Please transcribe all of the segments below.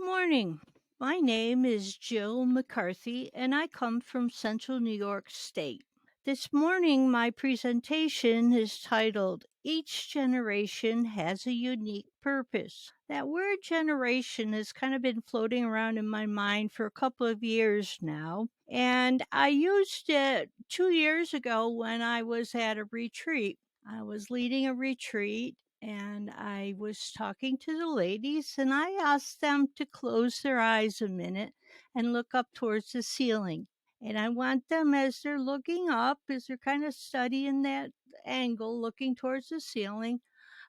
Morning. My name is Jill McCarthy, and I come from Central New York State. This morning, my presentation is titled, Each Generation Has a Unique Purpose. That word generation has kind of been floating around in my mind for a couple of years now, and I used it 2 years ago when I was at a retreat. I was leading a retreat and I was talking to the ladies and I asked them to close their eyes a minute and look up towards the ceiling. And I want them, as they're looking up, as they're kind of studying that angle, looking towards the ceiling,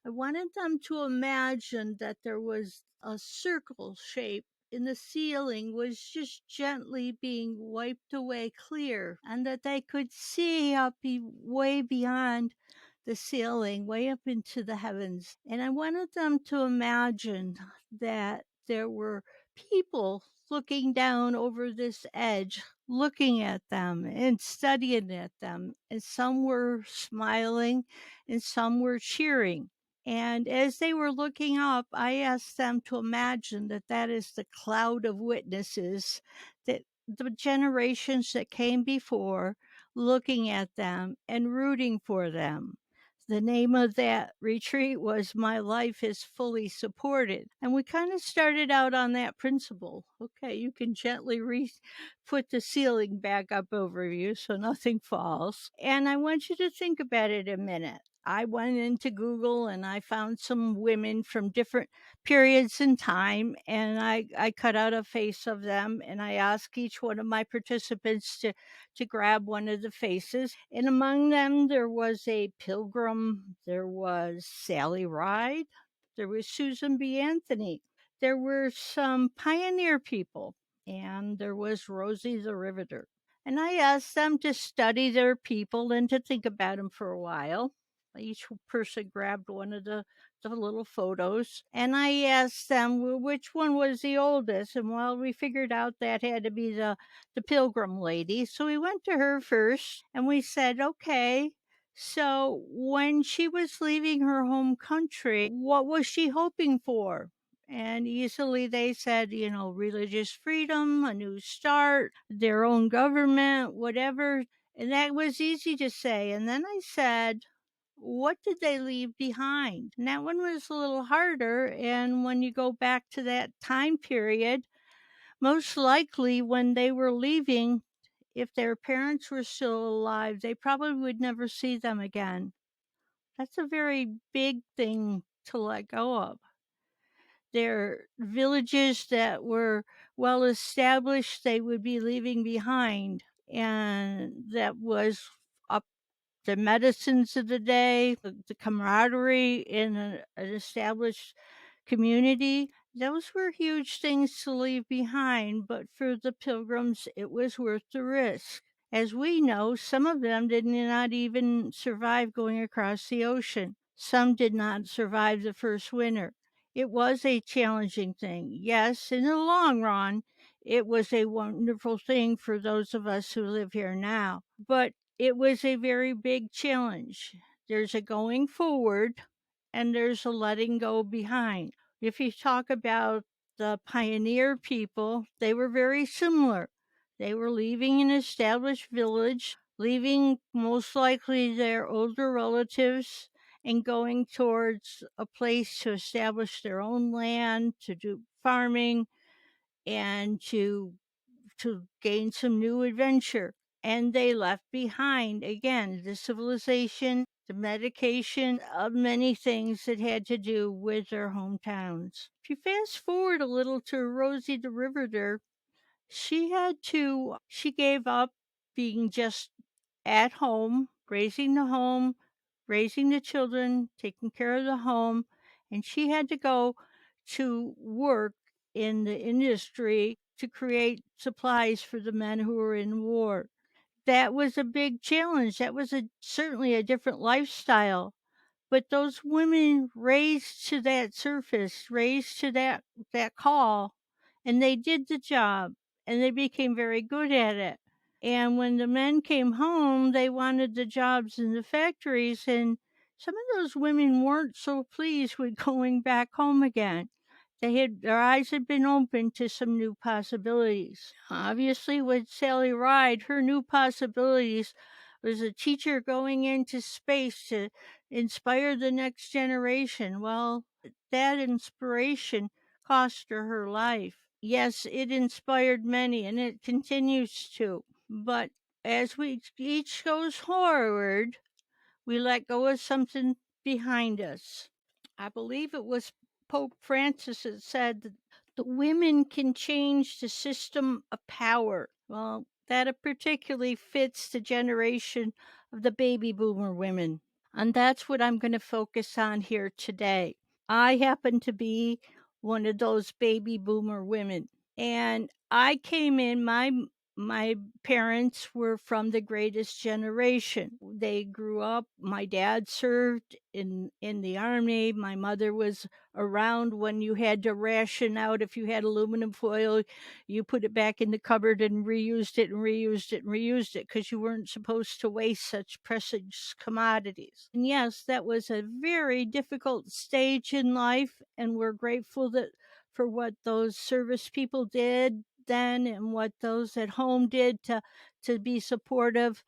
I wanted them to imagine that there was a circle shape in the ceiling was just gently being wiped away clear and that they could see up way beyond the ceiling, way up into the heavens. And I wanted them to imagine that there were people looking down over this edge, looking at them and studying at them. And some were smiling and some were cheering. And as they were looking up, I asked them to imagine that that is the cloud of witnesses, that the generations that came before looking at them and rooting for them. The name of that retreat was My Life is Fully Supported. And we kind of started out on that principle. Okay, you can gently put the ceiling back up over you so nothing falls. And I want you to think about it a minute. I went into Google and I found some women from different periods in time and I cut out a face of them and I asked each one of my participants to grab one of the faces. And among them, there was a pilgrim, there was Sally Ride, there was Susan B. Anthony, there were some pioneer people, and there was Rosie the Riveter. And I asked them to study their people and to think about them for a while. Each person grabbed one of the little photos, and I asked them which one was the oldest. And well, we figured out that had to be the pilgrim lady. So we went to her first, and we said, okay, so when she was leaving her home country, what was she hoping for? And easily they said, religious freedom, a new start, their own government, whatever. And that was easy to say. And then I said, what did they leave behind? And that one was a little harder. And when you go back to that time period, most likely when they were leaving, if their parents were still alive, they probably would never see them again. That's a very big thing to let go of. Their villages that were well established, they would be leaving behind. And that was up the medicines of the day, the camaraderie in an established community. Those were huge things to leave behind, but for the pilgrims, it was worth the risk. As we know, some of them did not even survive going across the ocean. Some did not survive the first winter. It was a challenging thing. Yes, in the long run, it was a wonderful thing for those of us who live here now. But it was a very big challenge. There's a going forward and there's a letting go behind. If you talk about the pioneer people, they were very similar. They were leaving an established village, leaving most likely their older relatives and going towards a place to establish their own land, to do farming, and to gain some new adventure. And they left behind, again, the civilization, the medication, many things that had to do with their hometowns. If you fast forward a little to Rosie the Riveter, she gave up being just at home, raising the children, taking care of the home, and she had to go to work in the industry to create supplies for the men who were in war. That was a big challenge. That was certainly a different lifestyle. But those women raised to that surface, raised to that call, and they did the job, and they became very good at it. And when the men came home, they wanted the jobs in the factories, and some of those women weren't so pleased with going back home again. Their eyes had been opened to some new possibilities. Obviously, with Sally Ride, her new possibilities was a teacher going into space to inspire the next generation. Well, that inspiration cost her life. Yes, it inspired many, and it continues to. But as we each goes forward, we let go of something behind us. I believe it was Pope Francis that said that the women can change the system of power. Well, that particularly fits the generation of the baby boomer women. And that's what I'm going to focus on here today. I happen to be one of those baby boomer women. And I came in, my parents were from the greatest generation. They grew up, my dad served in the army. My mother was around when you had to ration out. If you had aluminum foil, you put it back in the cupboard and reused it and reused it and reused it because you weren't supposed to waste such precious commodities. And yes, that was a very difficult stage in life, and we're grateful that for what those service people did then and what those at home did to be supportive.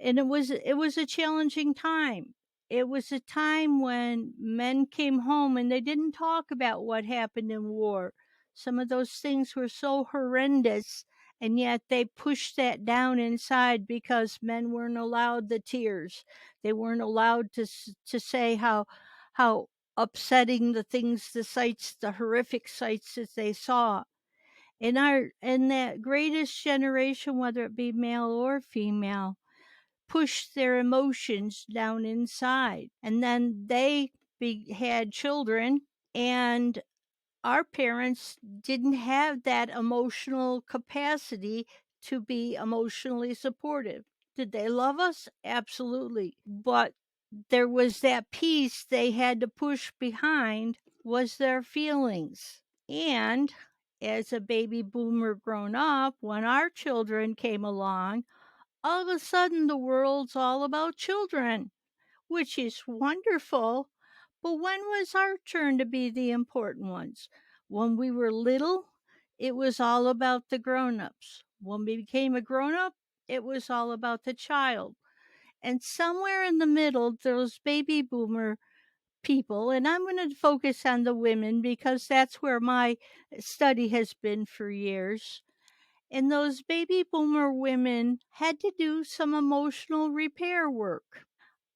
And it was a challenging time. It was a time when men came home and they didn't talk about what happened in war. Some of those things were so horrendous, and yet they pushed that down inside because men weren't allowed the tears. They weren't allowed to say how upsetting the things, the sights, the horrific sights that they saw. In that greatest generation, whether it be male or female, pushed their emotions down inside. And then they had children, and our parents didn't have that emotional capacity to be emotionally supportive. Did they love us? Absolutely. But there was that piece they had to push behind was their feelings. And as a baby boomer grown up, when our children came along, all of a sudden the world's all about children, which is wonderful. But when was our turn to be the important ones? When we were little, it was all about the grown-ups. When we became a grown-up, it was all about the child. And somewhere in the middle, those baby boomer people, and I'm going to focus on the women because that's where my study has been for years. And those baby boomer women had to do some emotional repair work.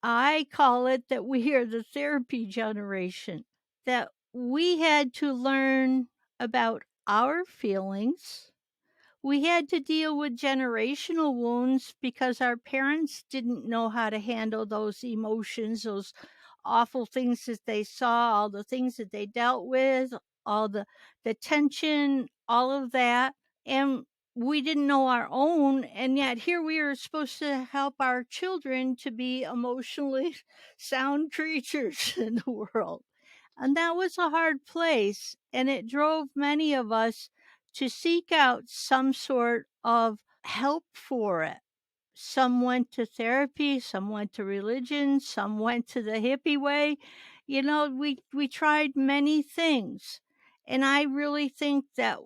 I call it that we are the therapy generation, that we had to learn about our feelings. We had to deal with generational wounds because our parents didn't know how to handle those emotions, those awful things that they saw, all the things that they dealt with, all the tension, all of that. And we didn't know our own. And yet here we are supposed to help our children to be emotionally sound creatures in the world. And that was a hard place. And it drove many of us to seek out some sort of help for it. Some went to therapy, some went to religion, some went to the hippie way. We tried many things. And I really think that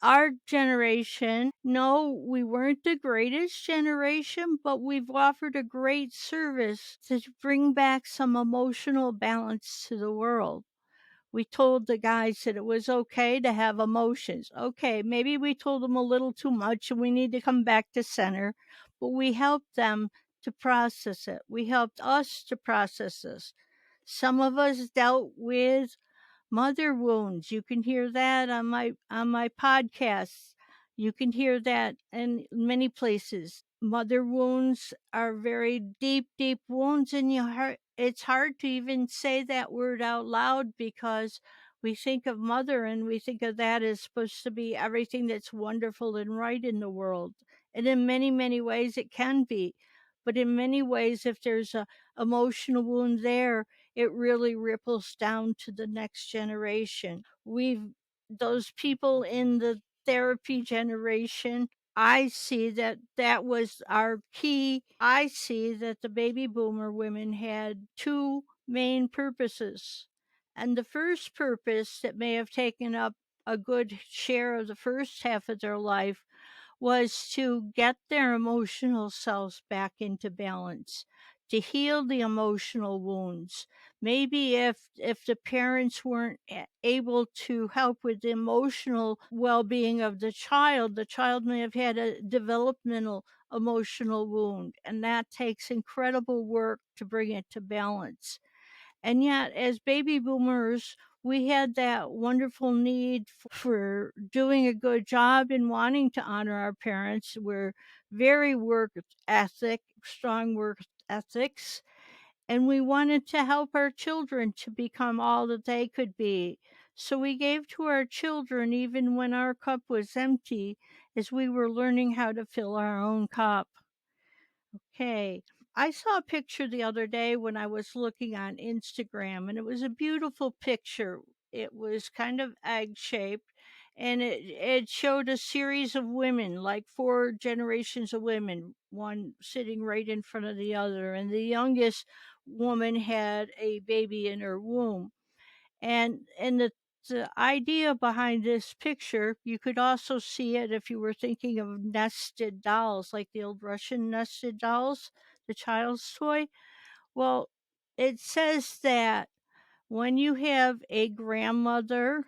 our generation, no, we weren't the greatest generation, but we've offered a great service to bring back some emotional balance to the world. We told the guys that it was okay to have emotions. Okay, maybe we told them a little too much and we need to come back to center, but we helped them to process it. We helped us to process this. Some of us dealt with mother wounds. You can hear that on my podcasts. You can hear that in many places. Mother wounds are very deep, deep wounds, and it's hard to even say that word out loud because we think of mother and we think of that as supposed to be everything that's wonderful and right in the world. And in many, many ways it can be. But in many ways, if there's a emotional wound there, it really ripples down to the next generation. Those people in the therapy generation, I see that that was our key. I see that the baby boomer women had two main purposes. And the first purpose that may have taken up a good share of the first half of their life was to get their emotional selves back into balance, to heal the emotional wounds. Maybe if the parents weren't able to help with the emotional well-being of the child may have had a developmental emotional wound, and that takes incredible work to bring it to balance. And yet, as baby boomers, we had that wonderful need for doing a good job and wanting to honor our parents. We're very work ethic, strong work ethics, and we wanted to help our children to become all that they could be. So we gave to our children even when our cup was empty, as we were learning how to fill our own cup. Okay. I saw a picture the other day when I was looking on Instagram, and it was a beautiful picture. It was kind of egg shaped, and it showed a series of women, like four generations of women, one sitting right in front of the other. And the youngest woman had a baby in her womb. And the idea behind this picture, you could also see it if you were thinking of nested dolls, like the old Russian nested dolls, the child's toy. Well, it says that when you have a grandmother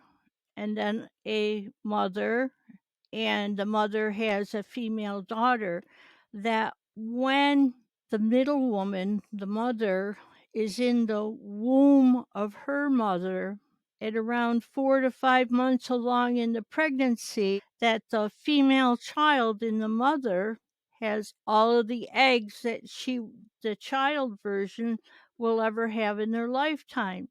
and then a mother, and the mother has a female daughter, that when the middle woman, the mother, is in the womb of her mother at around 4 to 5 months along in the pregnancy, that the female child in the mother has all of the eggs that the child version, will ever have in their lifetime.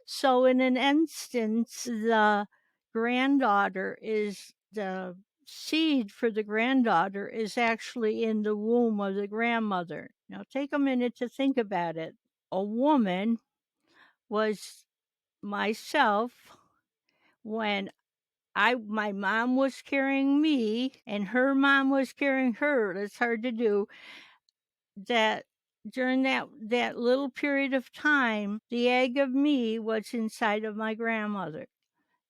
So in an instance, the granddaughter is the seed for the granddaughter is actually in the womb of the grandmother. Now take a minute to think about it. A woman was myself when my mom was carrying me and her mom was carrying her. That's hard to do. That during that little period of time, the egg of me was inside of my grandmother.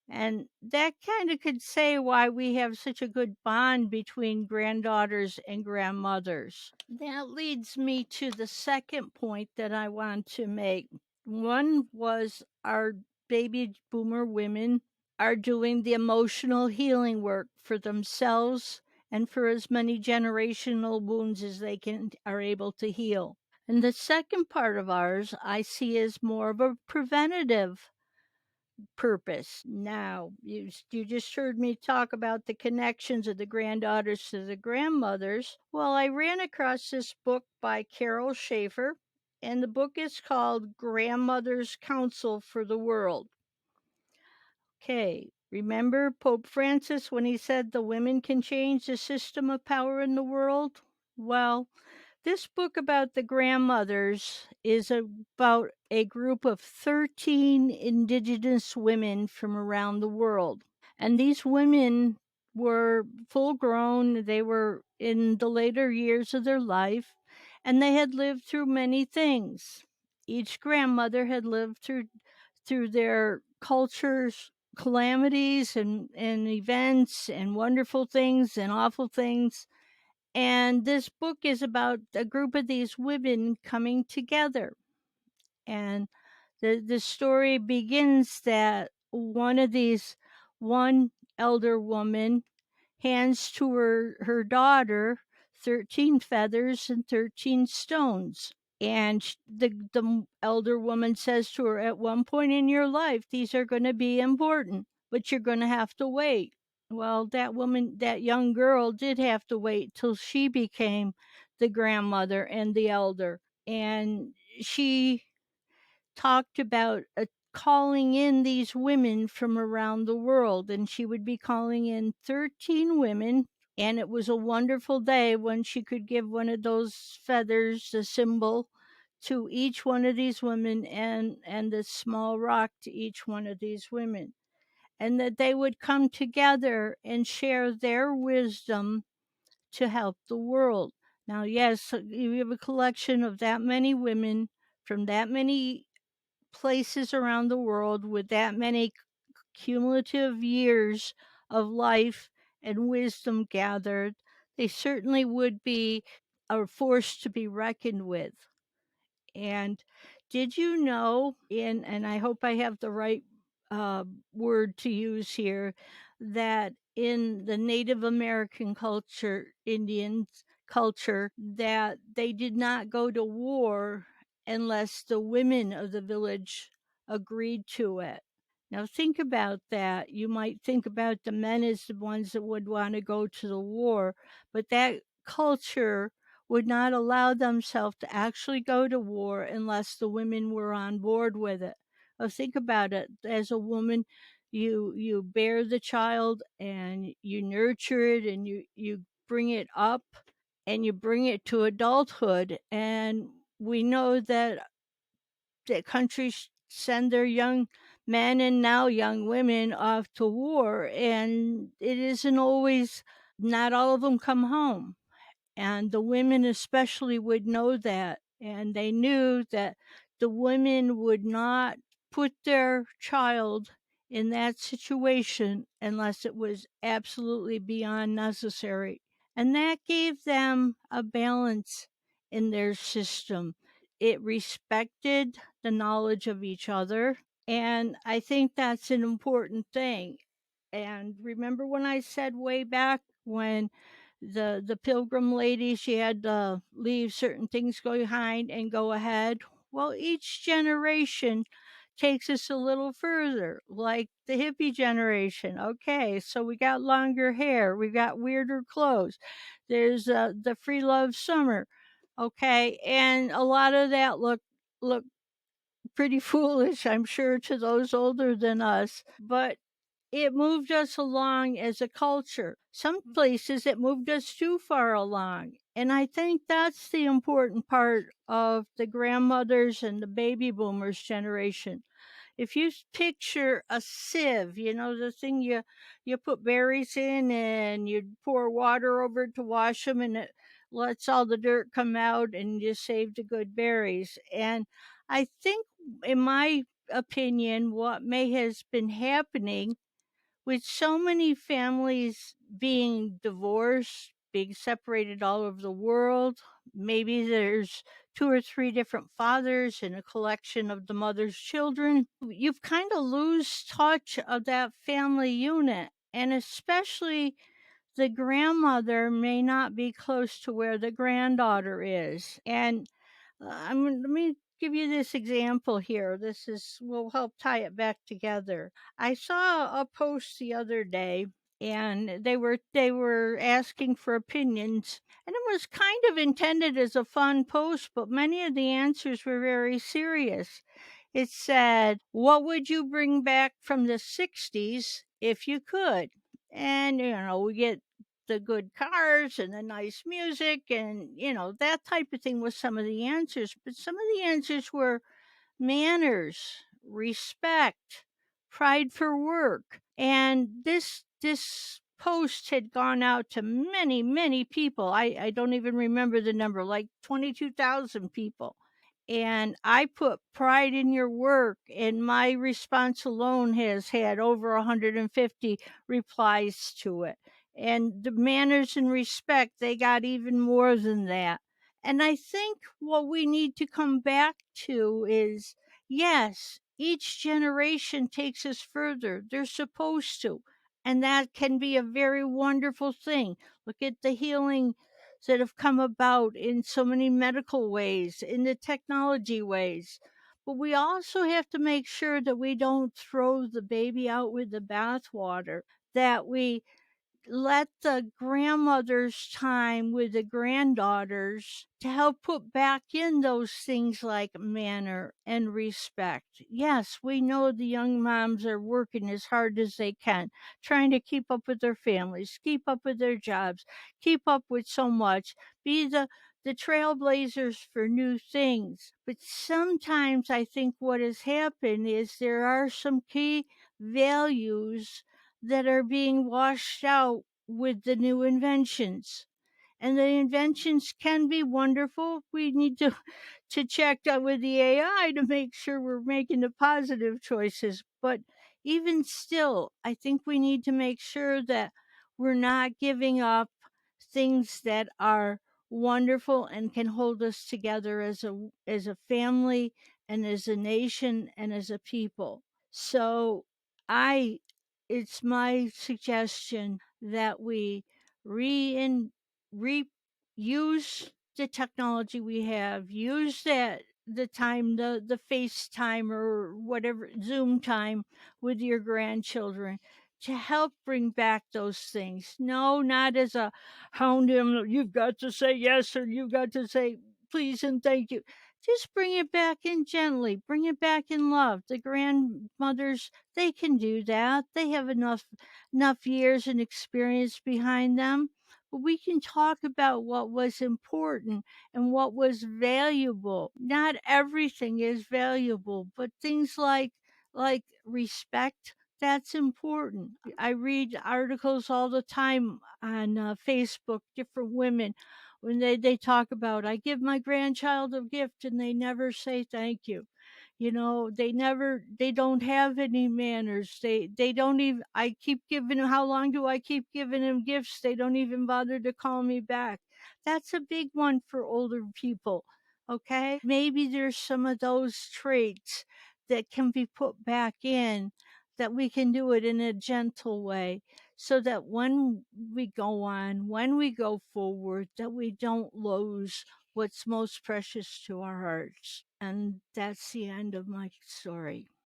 And that kind of could say why we have such a good bond between granddaughters and grandmothers. That leads me to the second point that I want to make. One was our baby boomer women are doing the emotional healing work for themselves and for as many generational wounds as they are able to heal. And the second part of ours I see as more of a preventative purpose. Now, you just heard me talk about the connections of the granddaughters to the grandmothers. Well, I ran across this book by Carol Schaefer, and the book is called Grandmother's Counsel for the World. Okay, remember Pope Francis when he said the women can change the system of power in the world? Well, this book about the grandmothers is about a group of 13 indigenous women from around the world. And these women were full grown, they were in the later years of their life, and they had lived through many things. Each grandmother had lived through their culture's calamities and events and wonderful things and awful things. And this book is about a group of these women coming together. And the story begins that one elder woman hands to her daughter 13 feathers and 13 stones. And the elder woman says to her, at one point in your life, these are going to be important, but you're going to have to wait. Well, that young girl did have to wait till she became the grandmother and the elder. And she talked about calling in these women from around the world. And she would be calling in 13 women. And it was a wonderful day when she could give one of those feathers, a symbol, to each one of these women and a small rock to each one of these women. And that they would come together and share their wisdom to help the world. Now, yes, you have a collection of that many women from that many places around the world with that many cumulative years of life and wisdom gathered, they certainly would be a force to be reckoned with. And did you know, and I hope I have the right uh, word to use here, that in the Native American culture, Indians culture, that they did not go to war unless the women of the village agreed to it. Now think about that. You might think about the men as the ones that would want to go to the war, but that culture would not allow themselves to actually go to war unless the women were on board with it. Oh, think about it. As a woman, you bear the child and you nurture it and you bring it up and you bring it to adulthood. And we know that countries send their young men and now young women off to war, and it isn't always, not all of them come home. And the women especially would know that. And they knew that the women would not put their child in that situation unless it was absolutely beyond necessary. And that gave them a balance in their system. It respected the knowledge of each other. And I think that's an important thing. And remember when I said way back when the pilgrim lady, she had to leave certain things behind and go ahead? Well, each generation takes us a little further, like the hippie generation. Okay, so we got longer hair, we got weirder clothes. There's the free love summer. Okay, and a lot of that look pretty foolish, I'm sure, to those older than us, but it moved us along as a culture. Some places it moved us too far along. And I think that's the important part of the grandmothers and the baby boomers generation. If you picture a sieve, you know, the thing you put berries in and you pour water over it to wash them and it lets all the dirt come out and you save the good berries. And I think, in my opinion, what may has been happening with so many families being divorced, being separated all over the world, maybe there's two or three different fathers in a collection of the mother's children. You've kind of lose touch of that family unit. And especially the grandmother may not be close to where the granddaughter is. And let me give you this example here. This is will help tie it back together. I saw a post the other day and they were asking for opinions, and it was kind of intended as a fun post, but many of the answers were very serious. It said, "What would you bring back from the 60s if you could?" And we get the good cars and the nice music and that type of thing was some of the answers, but some of the answers were manners, respect, pride for work. And this post had gone out to many people. I don't even remember the number, like 22,000 people. And I put pride in your work, and my response alone has had over 150 replies to it. And the manners and respect, they got even more than that. And I think what we need to come back to is, yes, each generation takes us further. They're supposed to. And that can be a very wonderful thing. Look at the healing that have come about in so many medical ways, in the technology ways. But we also have to make sure that we don't throw the baby out with the bathwater, that we let the grandmother's time with the granddaughters to help put back in those things like manner and respect. Yes, we know the young moms are working as hard as they can, trying to keep up with their families, keep up with their jobs, keep up with so much, be the trailblazers for new things. But sometimes I think what has happened is there are some key values that are being washed out with the new inventions. and the inventions can be wonderful. We need to check out with the AI to make sure we're making the positive choices. But even still, I think we need to make sure that we're not giving up things that are wonderful and can hold us together as a family and as a nation and as a people. So I it's my suggestion that we re reuse the technology we have, use the time, the FaceTime or whatever Zoom time with your grandchildren to help bring back those things. No, not as a hound him, you've got to say yes or you've got to say please and thank you. Just bring it back in gently, bring it back in love. The grandmothers, they can do that. They have enough years and experience behind them. But we can talk about what was important and what was valuable. Not everything is valuable, but things like respect, that's important. I read articles all the time on Facebook, different women when they talk about, I give my grandchild a gift and they never say thank you. They don't have any manners. They don't even, I keep giving them, how long do I keep giving them gifts? They don't even bother to call me back. That's a big one for older people. Okay. Maybe there's some of those traits that can be put back in, that we can do it in a gentle way so that when we go forward, that we don't lose what's most precious to our hearts. And that's the end of my story.